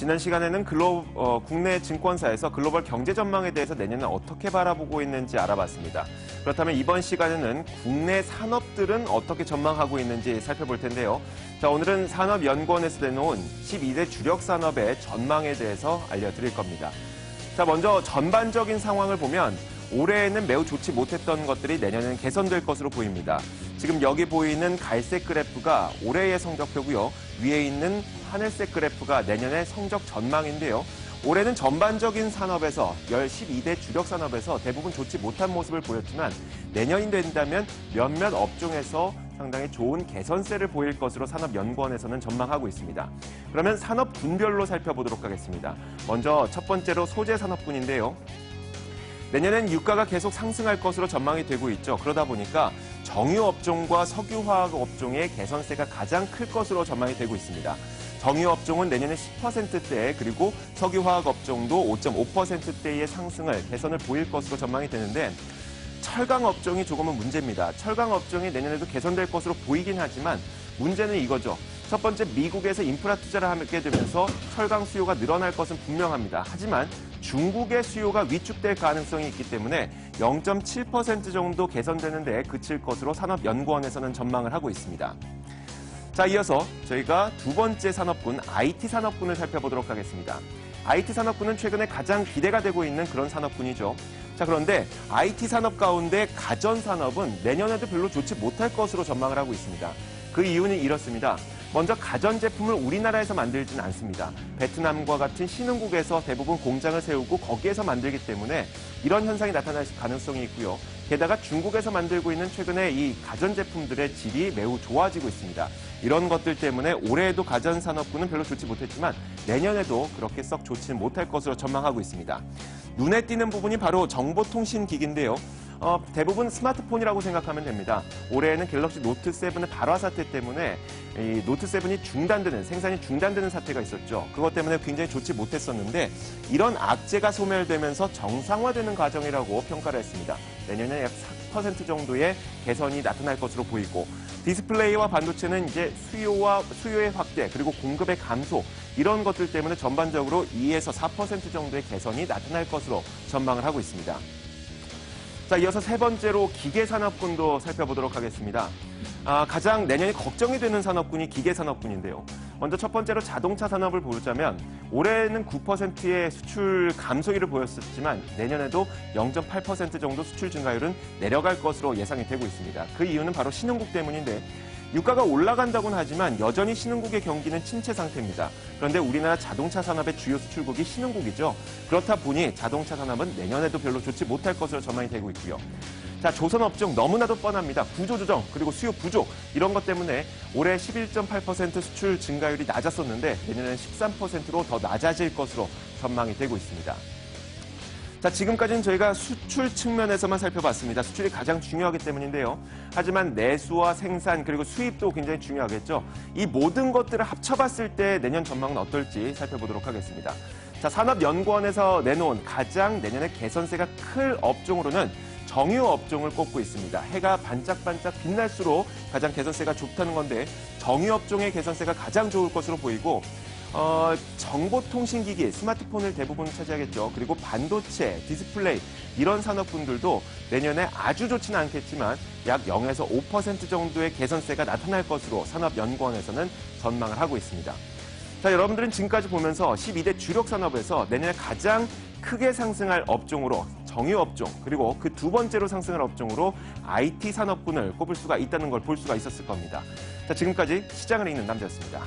지난 시간에는 국내 증권사에서 글로벌 경제 전망에 대해서 내년에 어떻게 바라보고 있는지 알아봤습니다. 그렇다면 이번 시간에는 국내 산업들은 어떻게 전망하고 있는지 살펴볼 텐데요. 자, 오늘은 산업연구원에서 내놓은 12대 주력 산업의 전망에 대해서 알려드릴 겁니다. 자, 먼저 전반적인 상황을 보면 올해에는 매우 좋지 못했던 것들이 내년에는 개선될 것으로 보입니다. 지금 여기 보이는 갈색 그래프가 올해의 성적표고요. 위에 있는 하늘색 그래프가 내년의 성적 전망인데요. 올해는 전반적인 산업에서 12대 주력 산업에서 대부분 좋지 못한 모습을 보였지만 내년이 된다면 몇몇 업종에서 상당히 좋은 개선세를 보일 것으로 산업연구원에서는 전망하고 있습니다. 그러면 산업 분별로 살펴보도록 하겠습니다. 먼저 첫 번째로 소재 산업군인데요. 내년엔 유가가 계속 상승할 것으로 전망이 되고 있죠. 그러다 보니까 정유업종과 석유화학 업종의 개선세가 가장 클 것으로 전망이 되고 있습니다. 정유업종은 내년에 10%대 그리고 석유화학 업종도 5.5%대의 상승을 개선을 보일 것으로 전망이 되는데 철강 업종이 조금은 문제입니다. 철강 업종이 내년에도 개선될 것으로 보이긴 하지만 문제는 이거죠. 첫 번째, 미국에서 인프라 투자를 하게 되면서 철강 수요가 늘어날 것은 분명합니다. 하지만 중국의 수요가 위축될 가능성이 있기 때문에 0.7% 정도 개선되는 데 그칠 것으로 산업연구원에서는 전망을 하고 있습니다. 자, 이어서 저희가 두 번째 산업군, IT 산업군을 살펴보도록 하겠습니다. IT 산업군은 최근에 가장 기대가 되고 있는 그런 산업군이죠. 자, 그런데 IT 산업 가운데 가전 산업은 내년에도 별로 좋지 못할 것으로 전망을 하고 있습니다. 그 이유는 이렇습니다. 먼저 가전제품을 우리나라에서 만들지는 않습니다. 베트남과 같은 신흥국에서 대부분 공장을 세우고 거기에서 만들기 때문에 이런 현상이 나타날 가능성이 있고요. 게다가 중국에서 만들고 있는 최근에 이 가전제품들의 질이 매우 좋아지고 있습니다. 이런 것들 때문에 올해에도 가전산업군은 별로 좋지 못했지만 내년에도 그렇게 썩 좋지는 못할 것으로 전망하고 있습니다. 눈에 띄는 부분이 바로 정보통신기기인데요. 대부분 스마트폰이라고 생각하면 됩니다. 올해에는 갤럭시 노트 7의 발화 사태 때문에 이 노트 7이 생산이 중단되는 사태가 있었죠. 그것 때문에 굉장히 좋지 못했었는데 이런 악재가 소멸되면서 정상화되는 과정이라고 평가를 했습니다. 내년에 약 4% 정도의 개선이 나타날 것으로 보이고 디스플레이와 반도체는 이제 수요의 확대 그리고 공급의 감소 이런 것들 때문에 전반적으로 2에서 4% 정도의 개선이 나타날 것으로 전망을 하고 있습니다. 자, 이어서 세 번째로 기계산업군도 살펴보도록 하겠습니다. 가장 내년이 걱정이 되는 산업군이 기계산업군인데요. 먼저 첫 번째로 자동차 산업을 보자면 올해는 9%의 수출 감소율을 보였었지만 내년에도 0.8% 정도 수출 증가율은 내려갈 것으로 예상이 되고 있습니다. 그 이유는 바로 신흥국 때문인데 유가가 올라간다고는 하지만 여전히 신흥국의 경기는 침체 상태입니다. 그런데 우리나라 자동차 산업의 주요 수출국이 신흥국이죠. 그렇다 보니 자동차 산업은 내년에도 별로 좋지 못할 것으로 전망이 되고 있고요. 자, 조선업종 너무나도 뻔합니다. 구조조정 그리고 수요 부족 이런 것 때문에 올해 11.8% 수출 증가율이 낮았었는데 내년에는 13%로 더 낮아질 것으로 전망이 되고 있습니다. 자, 지금까지는 저희가 수출 측면에서만 살펴봤습니다. 수출이 가장 중요하기 때문인데요. 하지만 내수와 생산 그리고 수입도 굉장히 중요하겠죠. 이 모든 것들을 합쳐봤을 때 내년 전망은 어떨지 살펴보도록 하겠습니다. 자, 산업연구원에서 내놓은 가장 내년에 개선세가 클 업종으로는 정유업종을 꼽고 있습니다. 해가 반짝반짝 빛날수록 가장 개선세가 좋다는 건데 정유업종의 개선세가 가장 좋을 것으로 보이고 정보통신기기, 스마트폰을 대부분 차지하겠죠. 그리고 반도체, 디스플레이 이런 산업군들도 내년에 아주 좋지는 않겠지만 약 0에서 5% 정도의 개선세가 나타날 것으로 산업연구원에서는 전망을 하고 있습니다. 자, 여러분들은 지금까지 보면서 12대 주력 산업에서 내년에 가장 크게 상승할 업종으로 정유업종 그리고 그 두 번째로 상승할 업종으로 IT 산업군을 꼽을 수가 있다는 걸 볼 수가 있었을 겁니다. 자, 지금까지 시장을 읽는 남자였습니다.